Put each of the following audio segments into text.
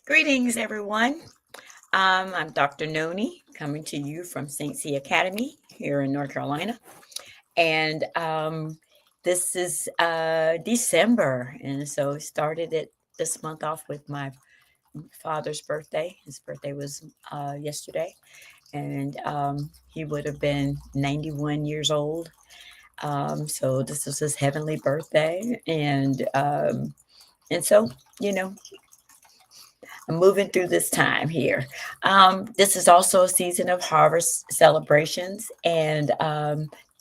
Greetings, everyone. I'm Dr. Noni, coming to you from St. C Academy here in North Carolina. And this is December. And so started it this month off with my father's birthday. His birthday was yesterday. And he would have been 91 years old. So this is his heavenly birthday. And so, you know, I'm moving through this time here. This is also a season of harvest celebrations. And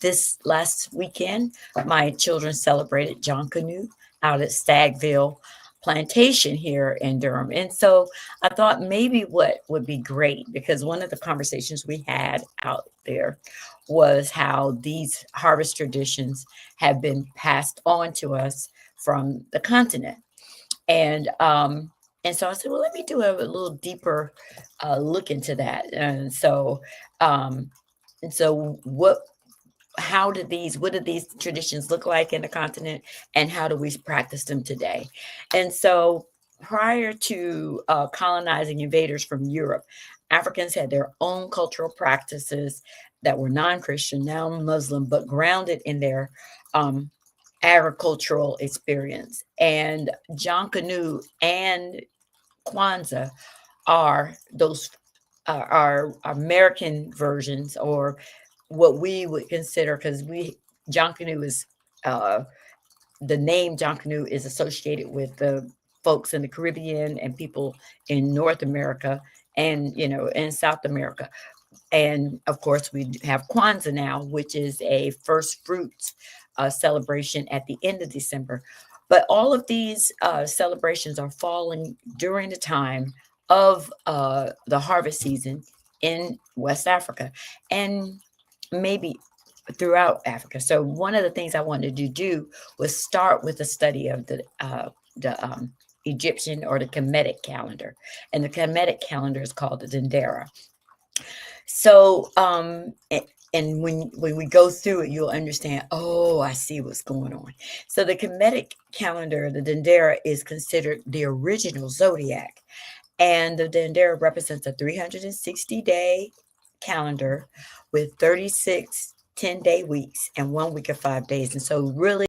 this last weekend, my children celebrated John Canoe out at Stagville Plantation here in Durham. And so I thought maybe what would be great, because one of the conversations we had out there was how these harvest traditions have been passed on to us from the continent. And and so I said, well, let me do a little deeper look into that. Um, and so what do these traditions look like in the continent, and how do we practice them today? And so prior to colonizing invaders from Europe, Africans had their own cultural practices that were non-Christian, now Muslim, but grounded in their um, agricultural experience. And John Canoe and Kwanzaa are those are American versions, or what we would consider, because we John Canoe is uh, the name John Canoe is associated with the folks in the Caribbean and people in North America, and in South America. And of course, we have Kwanzaa now, which is a first fruits celebration at the end of December. But all of these celebrations are falling during the time of the harvest season in West Africa, and maybe throughout Africa. So one of the things I wanted to do was start with a study of the Egyptian or the Kemetic calendar, and the Kemetic calendar is called the Dendera. So, and when we go through it, you'll understand. Oh, I see what's going on. So, the Kemetic calendar, the Dendera, is considered the original zodiac, and the Dendera represents a 360-day calendar with 36 10-day weeks and 1 week of 5 days, and so really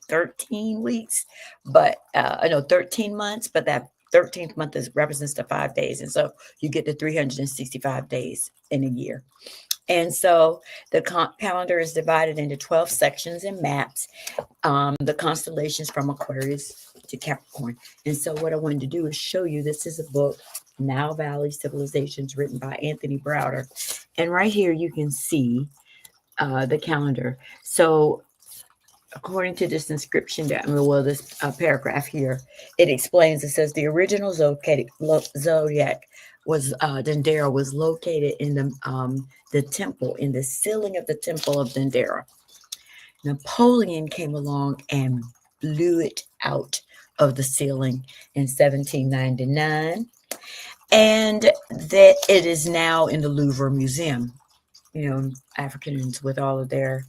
13 weeks, but no, 13 months, but that 13th month represents the 5 days. And so you get the 365 days in a year. And so the calendar is divided into 12 sections and maps the constellations from Aquarius to Capricorn. And so what I wanted to do is show you, this is a book, Nile Valley Civilizations, written by Anthony Browder. And right here you can see the calendar. So according to this inscription, this paragraph here, it explains, it says the original zodiac was Dendera was located in the temple, in the ceiling of the temple of Dendera. Napoleon came along and blew it out of the ceiling in 1799, and that it is now in the Louvre Museum. Africans with all of their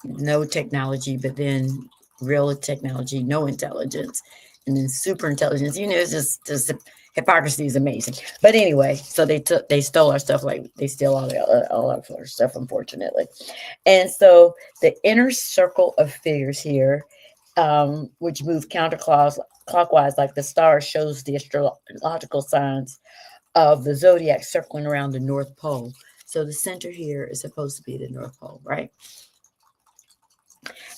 no technology, but then real technology, no intelligence, and then super intelligence. It's just hypocrisy is amazing. But anyway, so they stole our stuff, like they steal all our stuff, unfortunately. And so the inner circle of figures here, which move counterclockwise like the stars, shows the astrological signs of the zodiac circling around the North Pole. So the center here is supposed to be the North Pole, right?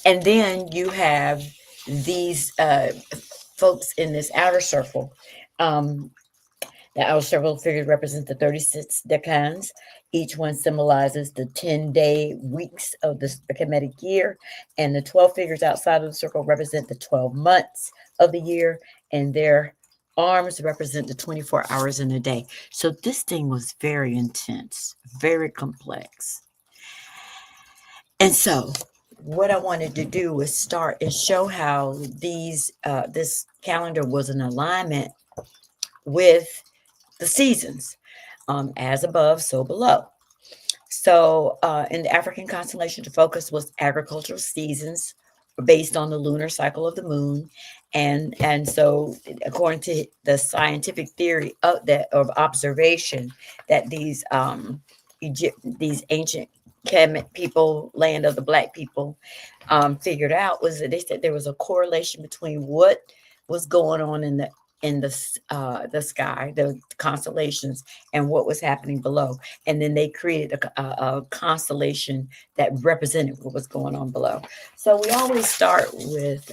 And then you have these folks in this outer circle. The outer circle figures represent the 36 decans. Each one symbolizes the 10-day weeks of the Kemetic year. And the 12 figures outside of the circle represent the 12 months of the year. And their arms represent the 24 hours in a day. So this thing was very intense, very complex. And so what I wanted to do was start and show how this calendar was in alignment with the seasons, as above, so below. So in the African constellation, the focus was agricultural seasons based on the lunar cycle of the moon, And so according to the scientific theory of observation, that these ancient Kemet people, land of the black people, figured out, was that they said there was a correlation between what was going on in the sky, the constellations, and what was happening below. And then they created a constellation that represented what was going on below. So we always start with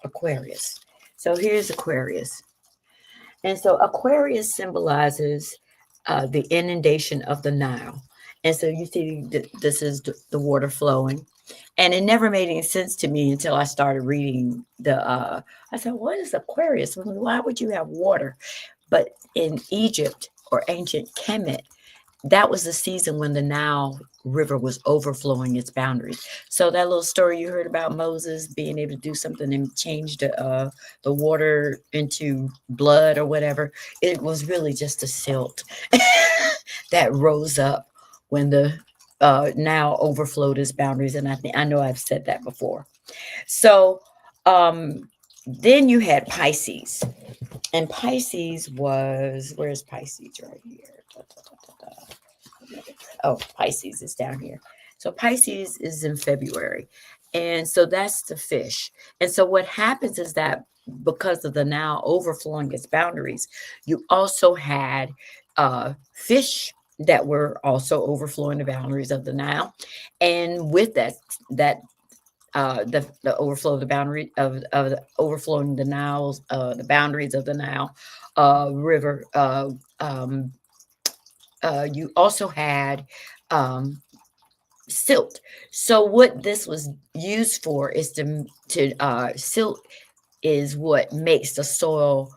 Aquarius. So here's Aquarius. And so Aquarius symbolizes the inundation of the Nile. And so you see, this is the water flowing. And it never made any sense to me until I started reading I said, what is Aquarius? Why would you have water? But in Egypt, or ancient Kemet, that was the season when the Nile River was overflowing its boundaries. So that little story you heard about Moses being able to do something and change the water into blood or whatever, it was really just a silt that rose up when the Nile overflowed its boundaries. And I know I've said that before. So then you had Pisces, and Pisces was, where's Pisces? Right here. Oh, Pisces is down here. So Pisces is in February. And so that's the fish. And so what happens is that because of the Nile overflowing its boundaries, you also had fish that were also overflowing the boundaries of the Nile. And with the overflow of the boundary of the overflowing the Nile's the boundaries of the Nile River, you also had silt. So what this was used for is silt is what makes the soil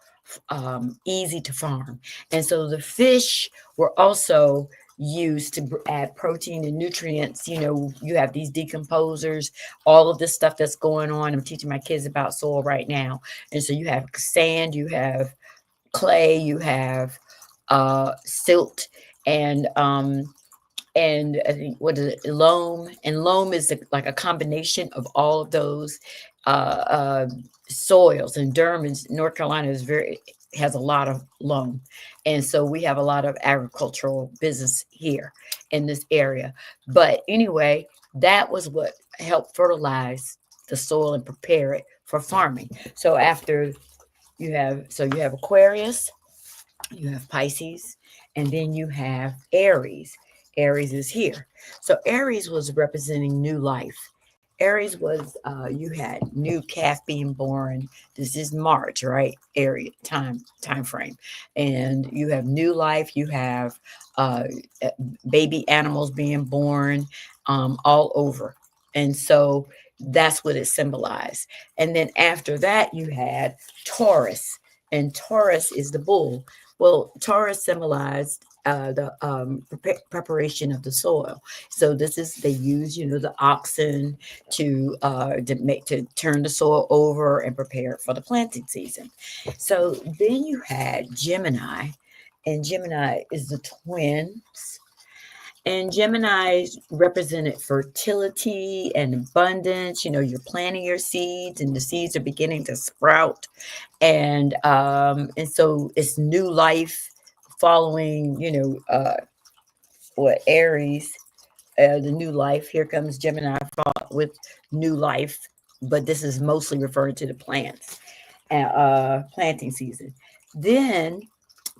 easy to farm. And so the fish were also used to add protein and nutrients. You have these decomposers, all of this stuff that's going on. I'm teaching my kids about soil right now. And so you have sand, you have clay, you have silt, and I think, what is it, loam? And loam is like a combination of all of those soils. And Durham, North Carolina, has a lot of loam, and so we have a lot of agricultural business here in this area. But anyway, that was what helped fertilize the soil and prepare it for farming. So after you have Aquarius, you have Pisces, and then you have Aries. Aries is here. So Aries was representing new life. Aries was, you had new calf being born. This is March, right? Aries time frame. And you have new life. You have baby animals being born all over. And so that's what it symbolized. And then after that, you had Taurus. And Taurus is the bull. Well, Taurus symbolized the preparation of the soil. So they use, the oxen to turn the soil over and prepare it for the planting season. So then you had Gemini, and Gemini is the twins. And Gemini represented fertility and abundance. You're planting your seeds, and the seeds are beginning to sprout, and so it's new life following. What Aries, the new life. Here comes Gemini with new life, but this is mostly referring to the plants and planting season. Then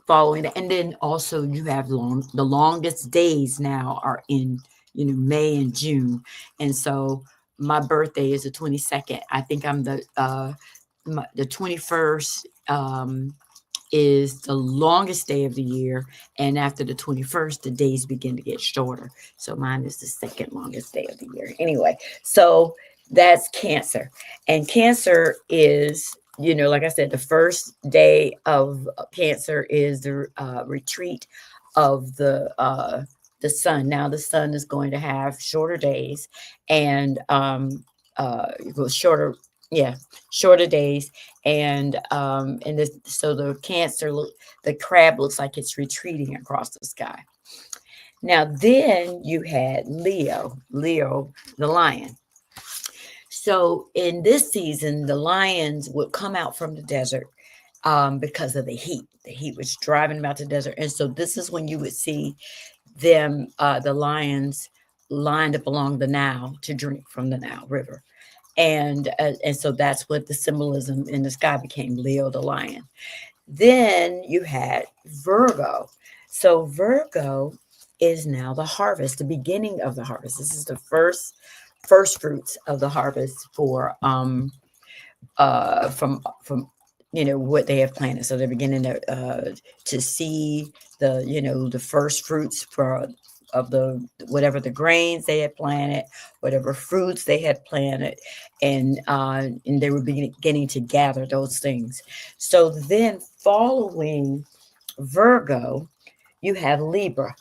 following that, and then also you have the longest days now are in May and June. And so my birthday is the 22nd. I think I'm the 21st is the longest day of the year, and after the 21st the days begin to get shorter. So mine is the second longest day of the year. Anyway, so that's Cancer. And Cancer is, like I said, the first day of Cancer is the retreat of the sun. Now the sun is going to have shorter days, and shorter days, and so the Cancer, the crab looks like it's retreating across the sky. Now then you had Leo, the lion. So in this season, the lions would come out from the desert because of the heat. The heat was driving them out to the desert. And so this is when you would see them, the lions, lined up along the Nile to drink from the Nile River. And so that's what the symbolism in the sky became, Leo the lion. Then you had Virgo. So Virgo is now the harvest, the beginning of the harvest. This is the first fruits of the harvest for from what they have planted. So they're beginning to see the first fruits for of the whatever the grains they had planted, whatever fruits they had planted, and they were beginning to gather those things. So then following Virgo, you have Libra.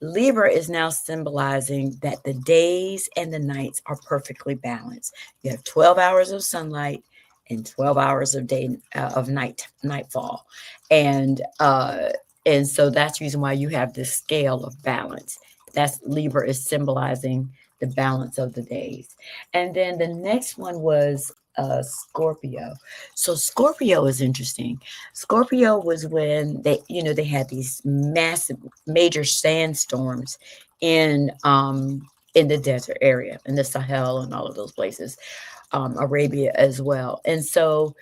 Libra is now symbolizing that the days and the nights are perfectly balanced. You have 12 hours of sunlight and 12 hours of day of nightfall. And so that's the reason why you have this scale of balance. That's Libra is symbolizing the balance of the days. And then the next one was Scorpio. So Scorpio is interesting. Scorpio was when they had these massive major sandstorms in the desert area, in the Sahel and all of those places, Arabia as well. And so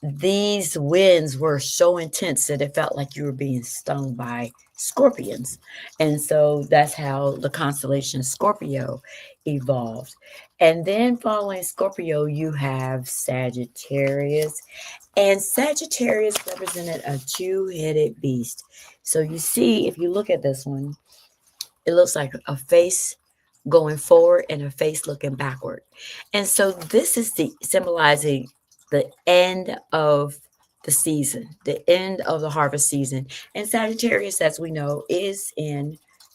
these winds were so intense that it felt like you were being stung by scorpions. And so that's how the constellation Scorpio evolved. And then following Scorpio, you have Sagittarius. And Sagittarius represented a two-headed beast. So you see, if you look at this one, it looks like a face going forward and a face looking backward. And so this is the symbolizing the end of the season, the end of the harvest season. And Sagittarius, as we know,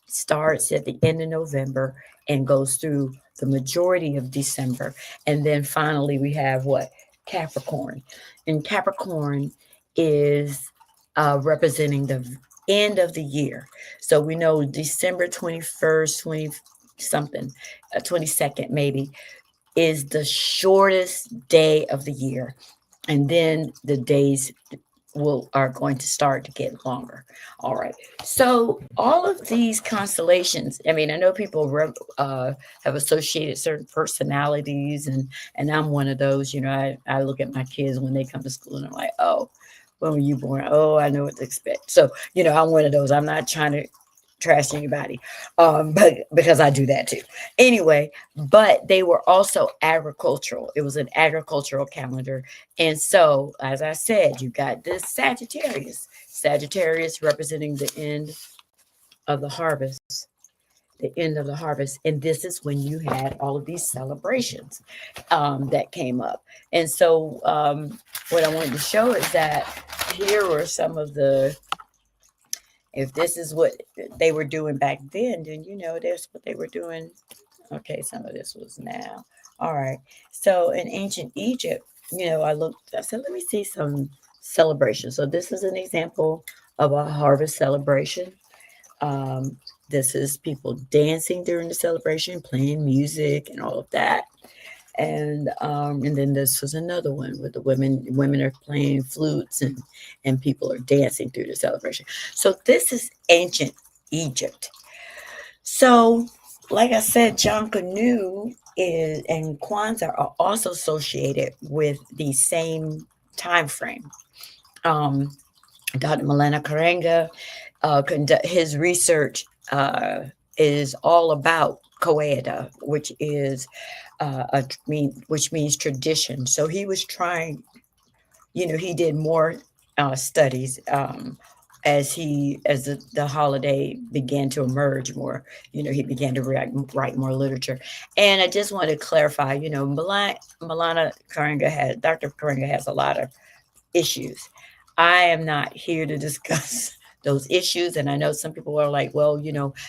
starts at the end of November and goes through the majority of December. And then finally we have what? Capricorn. And Capricorn is representing the end of the year. So we know December 21st, 20 something, 22nd maybe, is the shortest day of the year. And then the days are going to start to get longer. All right. So all of these constellations, I mean, I know people have associated certain personalities, and I'm one of those. I look at my kids when they come to school and I'm like, oh, when were you born? Oh, I know what to expect. So, I'm one of those. I'm not trying to trash anybody, but because I do that too. Anyway, but they were also agricultural. It was an agricultural calendar. And so, as I said, you got this Sagittarius representing the end of the harvest, the end of the harvest. And this is when you had all of these celebrations that came up. And so, what I wanted to show is that here were some of the, if this is what they were doing back then that's what they were doing. Okay, some of this was now. All right. So in ancient Egypt, I said, let me see some celebration. So this is an example of a harvest celebration. This is people dancing during the celebration, playing music and all of that. And then this was another one where the women are playing flutes and people are dancing through the celebration. So this is ancient Egypt. So, like I said, John Canoe and Kwanzaa are also associated with the same time frame. Dr. Malena Karenga, his research is all about Koeda, which means tradition. So he was trying, he did more studies as the holiday began to emerge more. He began to write more literature. And I just want to clarify, Malana Karenga Dr. Karenga has a lot of issues. I am not here to discuss those issues. And I know some people are like, well,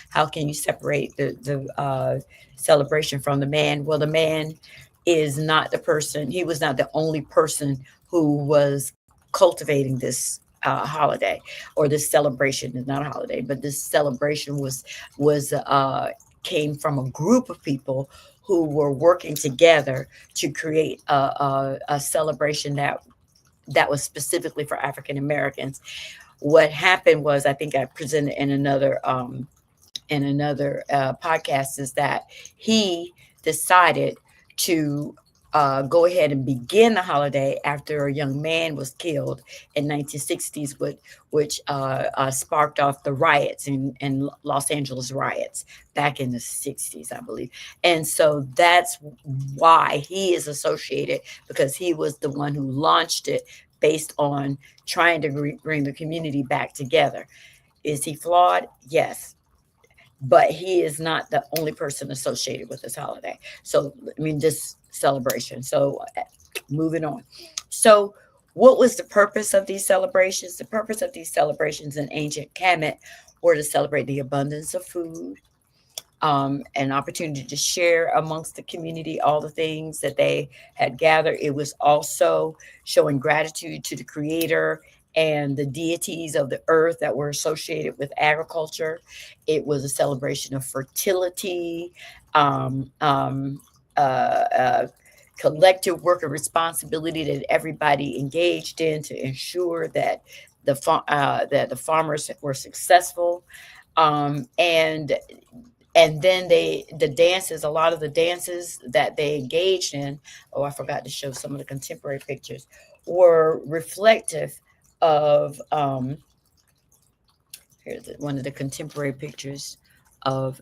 how can you separate the celebration from the man? Well, the man is not the person. He was not the only person who was cultivating this holiday, or this celebration. Is not a holiday, but this celebration was came from a group of people who were working together to create a celebration that was specifically for African Americans. What happened was, I think I presented in another podcast, is that he decided to go ahead and begin the holiday after a young man was killed in 1960s, which sparked off the riots in Los Angeles riots back in the 60s, I believe. And so that's why he is associated, because he was the one who launched it based on trying to bring the community back together. Is he flawed? Yes, but he is not the only person associated with this holiday. So, I mean, this celebration. So, moving on. So, what was the purpose of these celebrations? The purpose of these celebrations in ancient Kemet were to celebrate the abundance of food, an opportunity to share amongst the community all the things that they had gathered. It was also showing gratitude to the creator and the deities of the earth that were associated with agriculture. It was a celebration of fertility, um, um, collective work and responsibility that everybody engaged in to ensure that that the farmers were successful. Um, and and then the dances, a lot of the dances that they engaged in, oh, I forgot to show some of the contemporary pictures, were reflective of here's one of the contemporary pictures of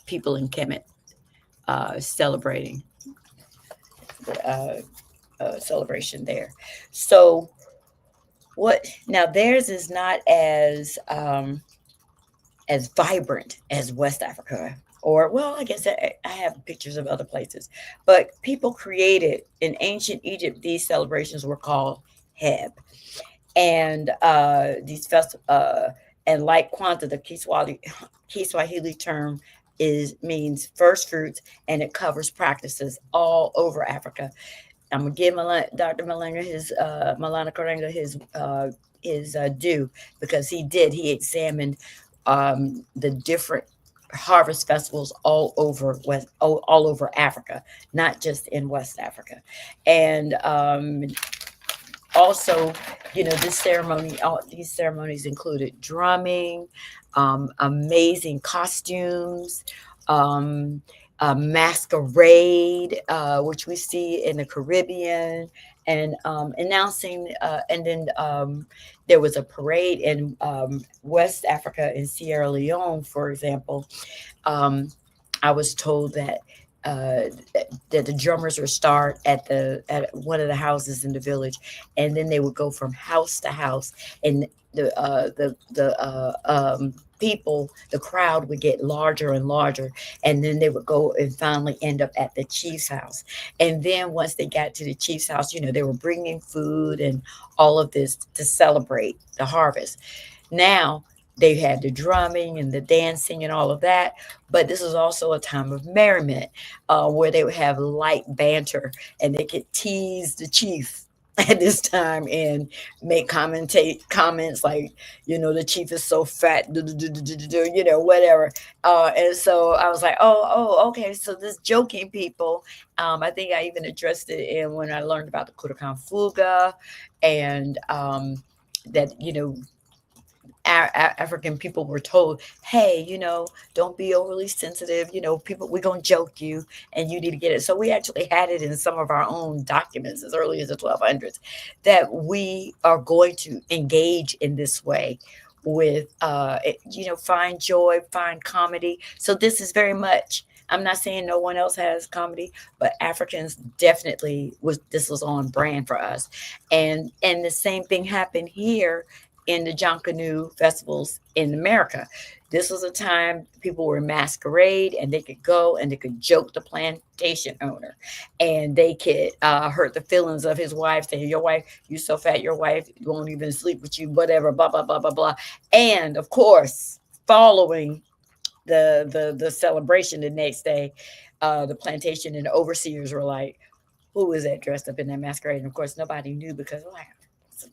people in Kemet celebrating the celebration there. So what now, theirs is not as vibrant as West Africa. Or, well, I guess I have pictures of other places. But people created in ancient Egypt, these celebrations were called Heb. And and like Kwanzaa, the Kiswahili term means first fruits, and it covers practices all over Africa. I'm gonna give Dr. Malanga Malana Karenga his due, because he examined the different harvest festivals all over Africa, not just in West Africa. And also, these ceremonies included drumming, amazing costumes, um, a masquerade, which we see in the Caribbean, and announcing, and then there was a parade in West Africa, in Sierra Leone, for example. um, I was told uh, that the drummers would start at one of the houses in the village, and then they would go from house to house, and the people, the crowd would get larger and larger, and then they would go and finally end up at the chief's house. And then once they got to the chief's house, they were bringing food and all of this to celebrate the harvest. Now they had the drumming and the dancing and all of that, but this is also a time of merriment, where they would have light banter, and they could tease the chief at this time and make comments like, the chief is so fat, whatever. And so I was like, oh, okay. So this joking people, I think I even addressed it in when I learned about the Kurakan Fuga, and that African people were told, hey, don't be overly sensitive. People, we're going to joke you, and you need to get it. So we actually had it in some of our own documents as early as the 1200s, that we are going to engage in this way with, find joy, find comedy. So this is very much, I'm not saying no one else has comedy, but Africans definitely this was on brand for us. And the same thing happened here in the Jonkanu festivals in America. This was a time people were masquerade, and they could go and they could joke the plantation owner, and they could hurt the feelings of his wife, saying, your wife, you so fat, your wife won't even sleep with you, whatever, blah, blah, blah, blah, blah. And of course, following the celebration the next day, the plantation and the overseers were like, who is that dressed up in that masquerade? And of course, nobody knew, because like,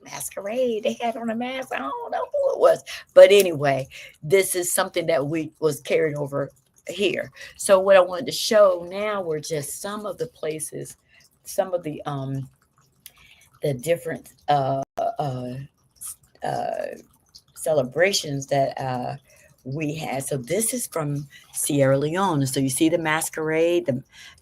masquerade. They had on a mask. I don't know who it was. But anyway, this is something that we was carried over here. So what I wanted to show now were just some of the places, some of the different uh celebrations that we had. So this is from Sierra Leone. So you see the masquerade,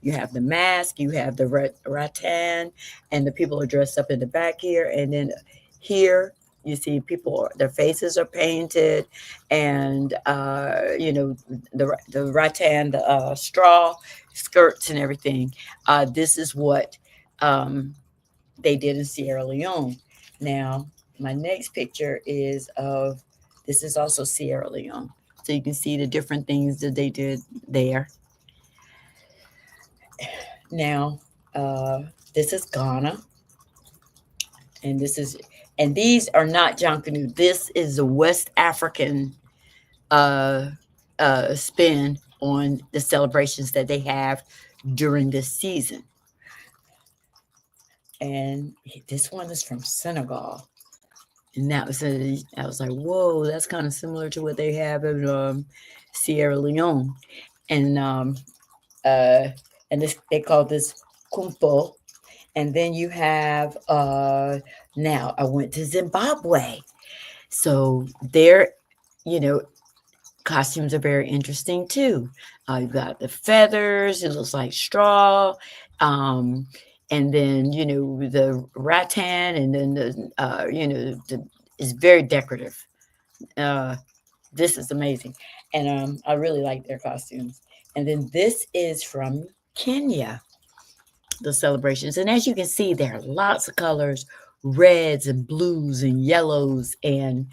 you have the mask, you have the rattan, and the people are dressed up in the back here. And then here you see people, their faces are painted, and the rattan, the straw skirts and everything. This is what they did in Sierra Leone. Now, my next picture is of this is also Sierra Leone. So you can see the different things that they did there. Now, uh, this is Ghana, and these are not John Canoe. This is the West African uh, spin on the celebrations that they have during this season. And this one is from Senegal. And I was like, whoa, that's kind of similar to what they have in Sierra Leone. And uh, this they call this kumpo. And then you have now I went to Zimbabwe. So there, you know, costumes are very interesting too. You've got the feathers, it looks like straw. Um, and then, the rattan, and then it's very decorative. Uh, this is amazing. And I really like their costumes. And then this is from Kenya, the celebrations. And as you can see, there are lots of colors, reds and blues and yellows and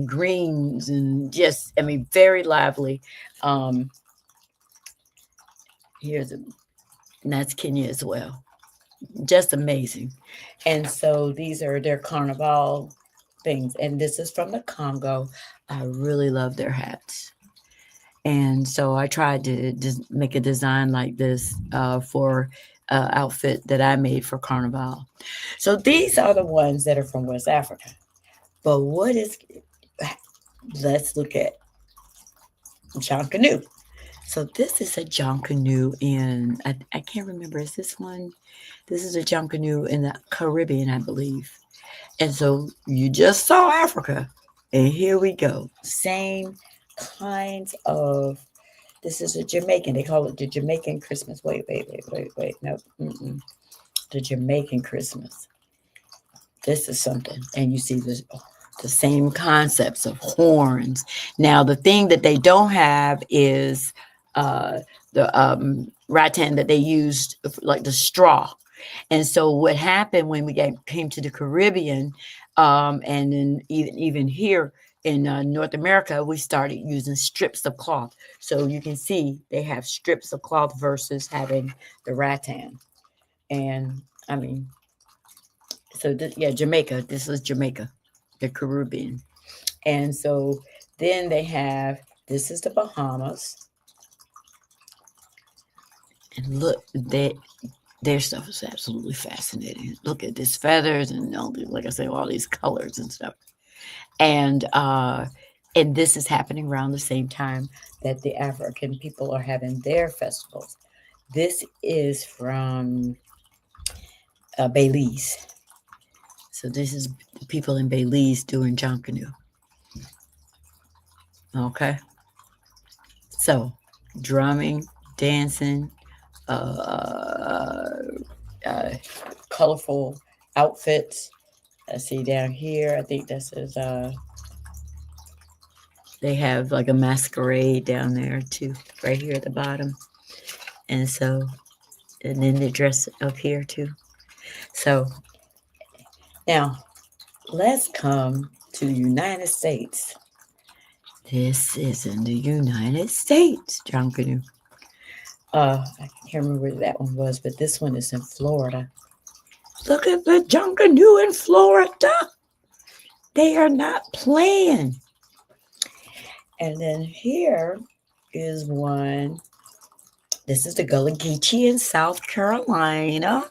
greens, and just, I mean, very lively. Um, and that's Kenya as well. Just amazing. And so these are their carnival things. And this is from the Congo. I really love their hats. And so I tried to just make a design like this for outfit that I made for Carnival. So these are the ones that are from West Africa. But let's look at John Canoe. So this is a John Canoe I can't remember, is this one? This is a John Canoe in the Caribbean, I believe. And so you just saw Africa. And here we go. Same kinds of, this is a Jamaican. They call it the Jamaican Christmas. Wait. No, the Jamaican Christmas. This is something. And you see the same concepts of horns. Now, the thing that they don't have is the rattan that they used, like the straw. And so what happened when we came to the Caribbean, and then even here in North America, we started using strips of cloth. So you can see they have strips of cloth versus having the rattan. And I mean, so Jamaica. This is Jamaica, the Caribbean. And so then they have, this is the Bahamas. And look, their stuff is absolutely fascinating. Look at these feathers and like I say, all these colors and stuff. And this is happening around the same time that the African people are having their festivals. This is from Belize. So this is the people in Belize doing John Canoe. Okay. So drumming, dancing, colorful outfits. I see down here, I think this is they have like a masquerade down there too, right here at the bottom. And so, and then they dress up here too. So now let's come to the United States. This is in the United States, John Canoe. I can't remember where that one was, but this one is in Florida. Look at the John Canoe in Florida. They are not playing. And then here is one. This is the Gullah Geechee in South Carolina.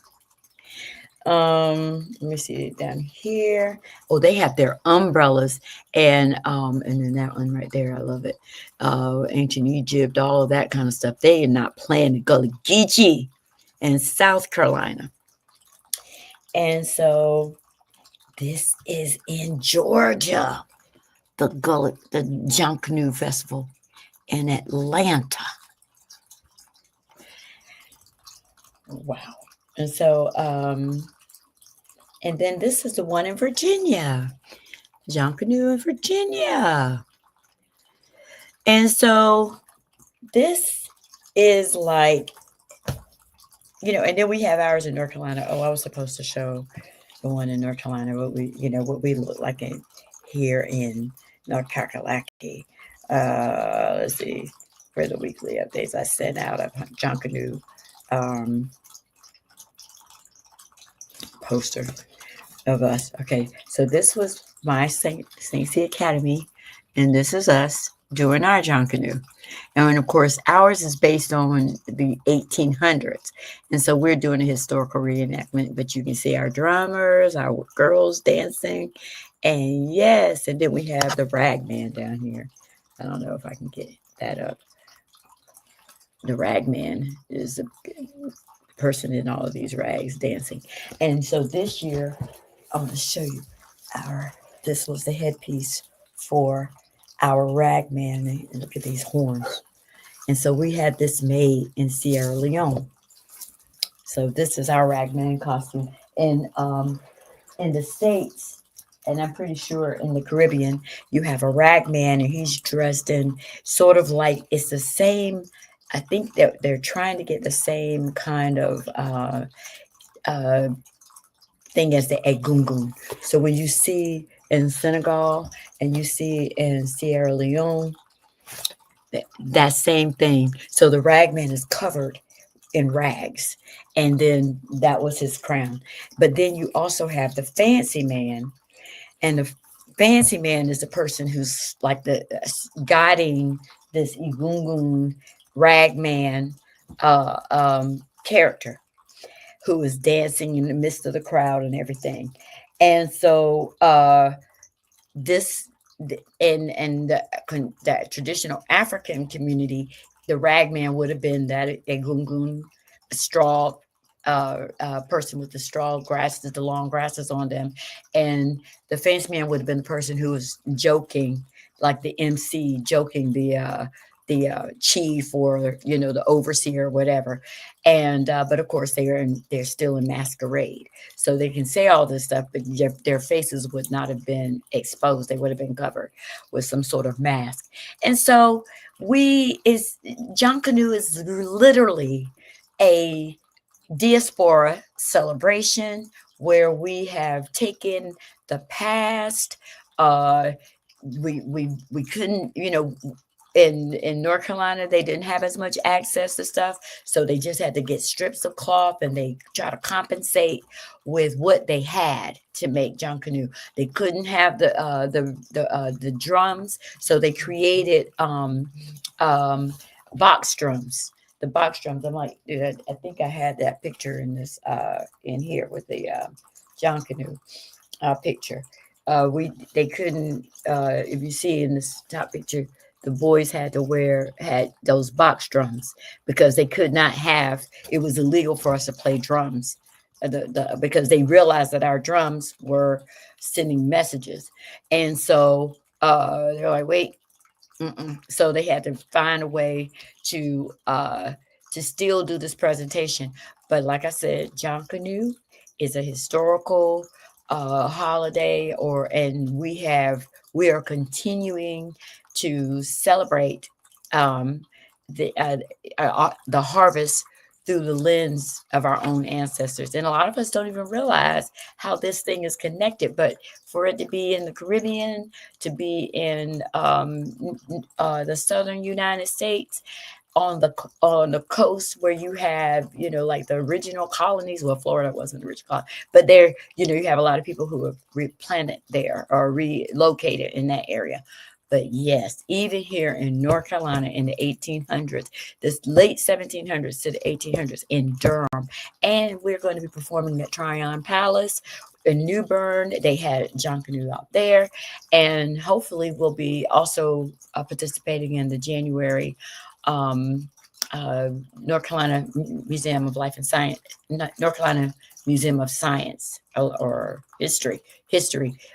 Let me see down here. Oh, they have their umbrellas, and then that one right there, I love it. Ancient Egypt, all of that kind of stuff. They are not playing the Gullah Geechee in South Carolina. And so this is in Georgia, the John Canoe Festival in Atlanta. Wow. And so, and then this is the one in Virginia, John Canoe in Virginia. And so this is like, and then we have ours in North Carolina. Oh, I was supposed to show the one in North Carolina, what we look like here in North Carolina. Let's see, for the weekly updates I sent out of John Canoe poster of us. Okay, so this was my St. C Academy, and this is us doing our John Canoe. And of course, ours is based on the 1800s. And so we're doing a historical reenactment, but you can see our drummers, our girls dancing. And yes, and then we have the rag man down here. I don't know if I can get that up. The rag man is a person in all of these rags dancing. And so this year, I'm going to show you this was the headpiece for our rag man. And look at these horns. And so we had this made in Sierra Leone. So this is our ragman costume. And in the States, and I'm pretty sure in the Caribbean, you have a ragman, and he's dressed in sort of like, it's the same. I think that they're trying to get the same kind of thing as the egungun. So when you see in Senegal and you see in Sierra Leone, that same thing. So the ragman is covered in rags, and then that was his crown. But then you also have the fancy man, and the fancy man is the person who's like the guiding this egungun ragman character, who is dancing in the midst of the crowd and everything. And so this and that traditional African community, the ragman would have been that egungun straw person with the straw grasses, the long grasses on them, and the fancy man would have been the person who was joking, like the MC joking the chief or the overseer or whatever. And but of course they're still in masquerade, so they can say all this stuff, but their faces would not have been exposed. They would have been covered with some sort of mask. And so John Canoe is literally a diaspora celebration where we have taken the past. We couldn't, in North Carolina, they didn't have as much access to stuff, so they just had to get strips of cloth, and they try to compensate with what they had to make John Canoe. They couldn't have the drums, so they created box drums. The box drums. I'm like, I think I had that picture in this in here with the John Canoe picture. They couldn't. If you see in this top picture, the boys had those box drums because they could not have. It was illegal for us to play drums, because they realized that our drums were sending messages, and so they're like, wait. So they had to find a way to still do this presentation. But like I said, John Canoe is a historical holiday, and we are continuing to celebrate the harvest through the lens of our own ancestors. And a lot of us don't even realize how this thing is connected. But for it to be in the Caribbean, to be in the southern United States, on the coast where you have, like the original colonies. Well, Florida wasn't the original colony, but you have a lot of people who have replanted there or relocated in that area. But yes, even here in North Carolina in the 1800s, this late 1700s to the 1800s in Durham, and we're going to be performing at Tryon Palace in New Bern. They had John Canoe out there, and hopefully we'll be also participating in the January North Carolina Museum of Life and Science, North Carolina Museum of Science or History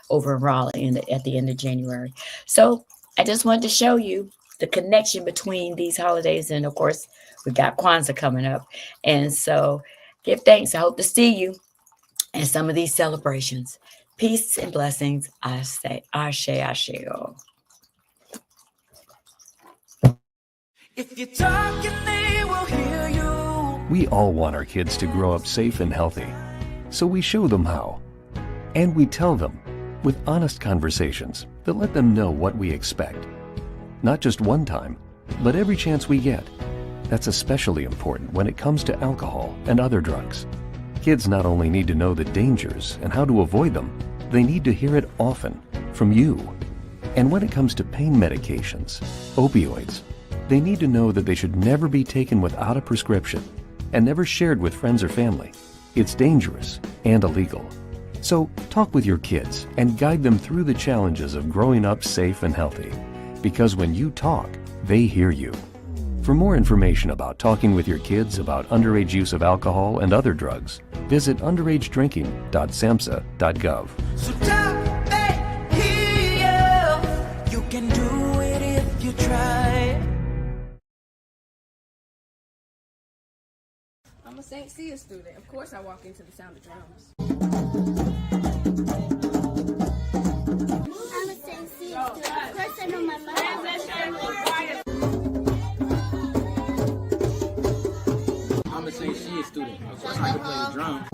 over in Raleigh at the end of January. So I just wanted to show you the connection between these holidays, and of course we got Kwanzaa coming up, and so give thanks. I hope to see you in some of these celebrations. Peace and blessings. I say ashe asheo. If you're talking, they will hear you. We all want our kids to grow up safe and healthy, so we show them how. And we tell them with honest conversations that let them know what we expect. Not just one time, but every chance we get. That's especially important when it comes to alcohol and other drugs. Kids not only need to know the dangers and how to avoid them, they need to hear it often from you. And when it comes to pain medications, opioids, they need to know that they should never be taken without a prescription and never shared with friends or family. It's dangerous and illegal. So talk with your kids and guide them through the challenges of growing up safe and healthy. Because when you talk, they hear you. For more information about talking with your kids about underage use of alcohol and other drugs, visit underagedrinking.samhsa.gov. So talk, they hear you. You can do it if you try. I'm a St. Cia student. Of course I walk into the sound of drums. I'm a St. Cia student. Of course I know my mother. I'm a St. Cia student. Of course I can play the drum.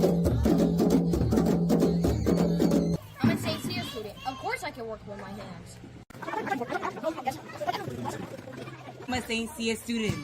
I'm a St. Cia student. Of course I can work with my hands. I'm a St. Cia student.